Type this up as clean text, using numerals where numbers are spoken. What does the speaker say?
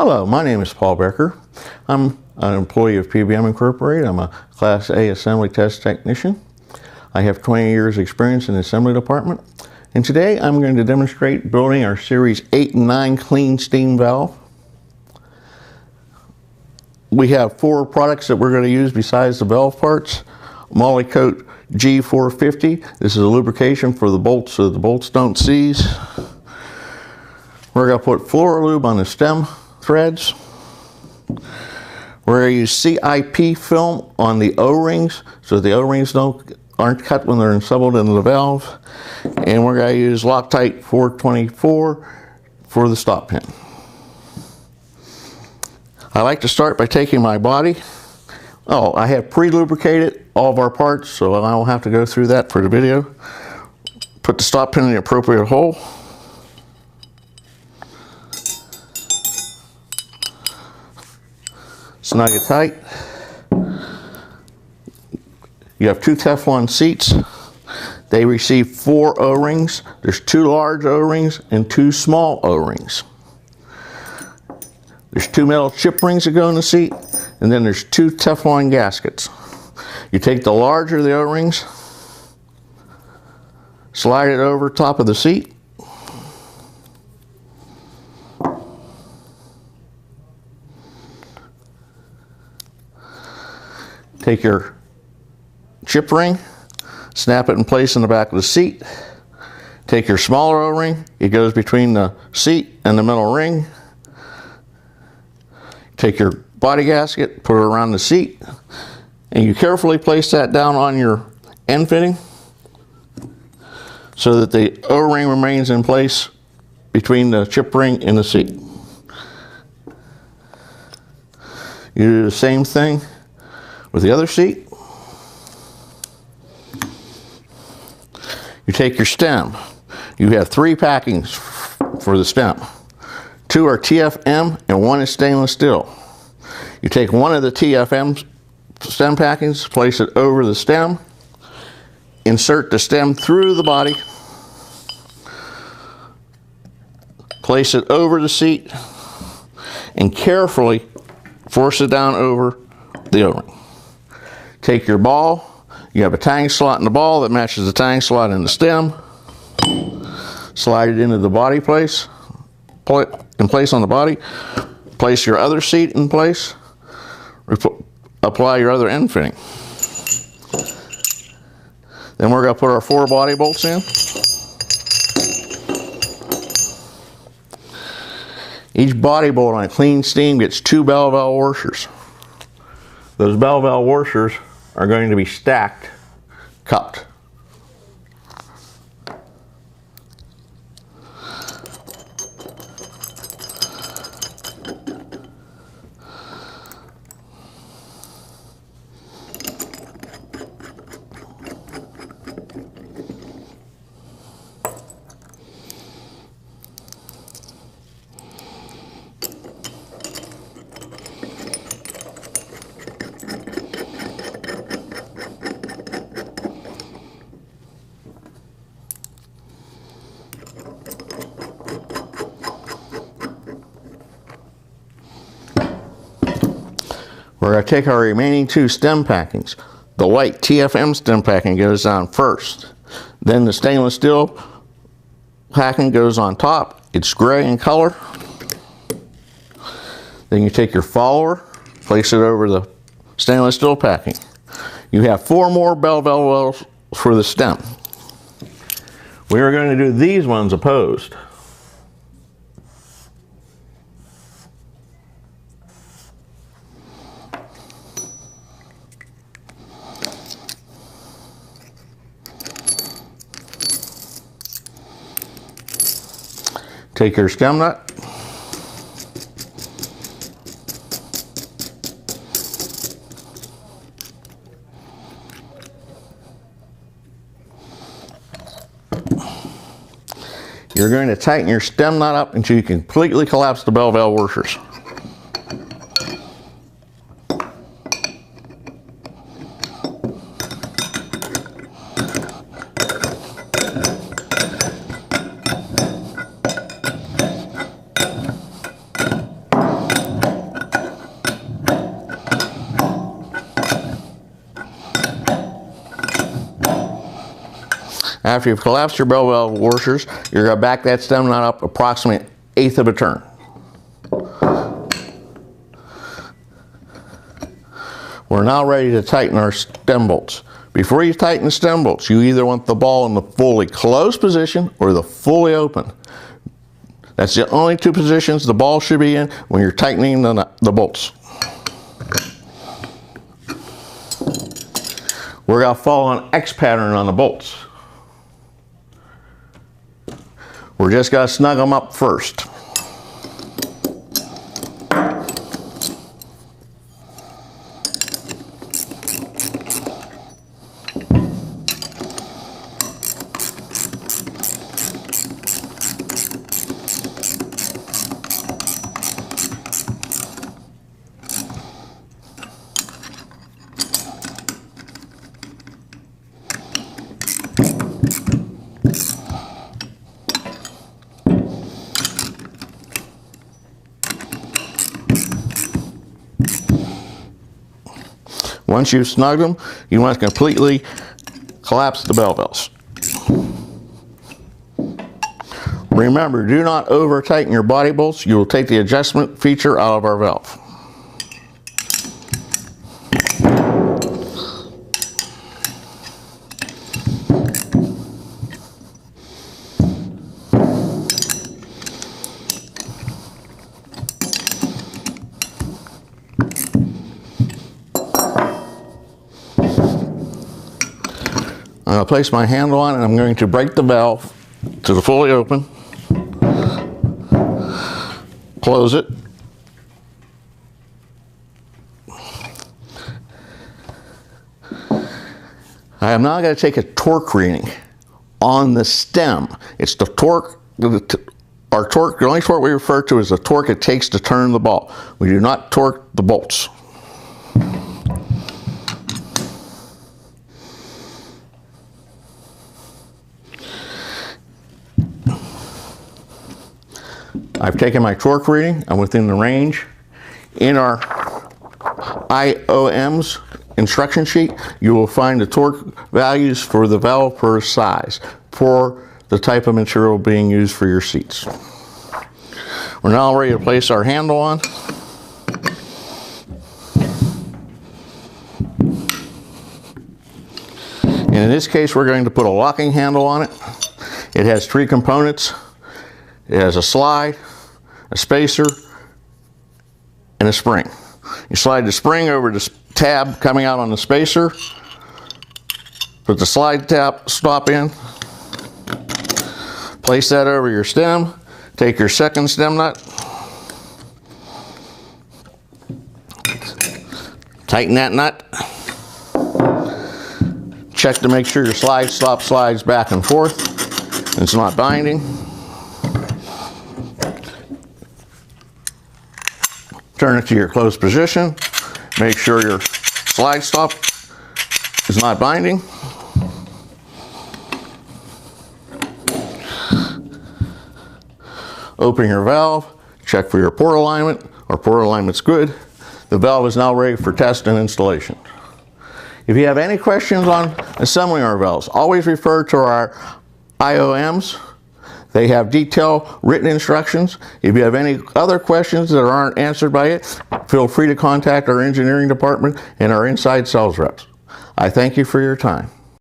Hello, my name is Paul Becker. I'm an employee of PBM Incorporated. I'm a Class A assembly test technician. I have 20 years experience in the assembly department. And today I'm going to demonstrate building our Series 8 and 9 clean steam valve. We have 4 products that we're going to use besides the valve parts. Molykote G450. This is a lubrication for the bolts so the bolts don't seize. We're going to put Fluorolube on the stem threads. We're going to use CIP film on the O-rings so the O-rings aren't cut when they're assembled into the valve. And we're going to use Loctite 424 for the stop pin. I like to start by taking my body. I have pre-lubricated all of our parts, so I don't have to go through that for the video. Put the stop pin in the appropriate hole. Snug it tight. You have 2 Teflon seats. They receive 4 O-rings. There's 2 large O-rings and 2 small O-rings. There's 2 metal chip rings that go in the seat, and then there's 2 Teflon gaskets. You take the larger of the O-rings, slide it over top of the seat, take your chip ring, snap it in place in the back of the seat. Take your smaller O-ring, it goes between the seat and the middle ring. Take your body gasket, put it around the seat, and you carefully place that down on your end fitting so that the O-ring remains in place between the chip ring and the seat. You do the same thing with the other seat. You take your stem. You have 3 packings for the stem. 2 are TFM and 1 is stainless steel. You take one of the TFM stem packings, place it over the stem, insert the stem through the body, place it over the seat, and carefully force it down over the O-ring. Take your ball. You have a tang slot in the ball that matches the tang slot in the stem. Slide it into the body place. Pull it in place on the body. Place your other seat in place. Apply your other end fitting. Then we're going to put our 4 body bolts in. Each body bolt on a clean steam gets 2 bell valve washers. Those bell valve washers are going to be stacked, cupped. We're going to take our remaining 2 stem packings. The white TFM stem packing goes on first. Then the stainless steel packing goes on top. It's gray in color. Then you take your follower, place it over the stainless steel packing. You have 4 more bell valves for the stem. We are going to do these ones opposed. Take your stem nut. You're going to tighten your stem nut up until you completely collapse the bell valve washers. After you've collapsed your bell valve washers, you're going to back that stem nut up approximately 1/8 of a turn. We're now ready to tighten our stem bolts. Before you tighten the stem bolts, you either want the ball in the fully closed position or the fully open. That's the only two positions the ball should be in when you're tightening the bolts. We're going to follow an X pattern on the bolts. We're just going to snug them up first. Once you've snugged them, you want to completely collapse the bell valves. Remember, do not over tighten your body bolts. You will take the adjustment feature out of our valve. I'm going to place my handle on and I'm going to break the valve to the fully open, close it, I am now going to take a torque reading on the stem. It's the torque, our torque, the only torque we refer to is the torque it takes to turn the ball. We do not torque the bolts. I've taken my torque reading. I'm within the range. In our IOM's instruction sheet, you will find the torque values for the valve per size for the type of material being used for your seats. We're now ready to place our handle on. And in this case, we're going to put a locking handle on it. It has 3 components. It has a slide, a spacer, and a spring. You slide the spring over the tab coming out on the spacer, put the slide tab stop in, place that over your stem, take your second stem nut, tighten that nut, check to make sure your slide stop slides back and forth, it's not binding. Turn it to your closed position. Make sure your slide stop is not binding. Open your valve, check for your port alignment. Our port alignment's good. The valve is now ready for test and installation. If you have any questions on assembling our valves, always refer to our IOMs. They have detailed written instructions. If you have any other questions that aren't answered by it, feel free to contact our engineering department and our inside sales reps. I thank you for your time.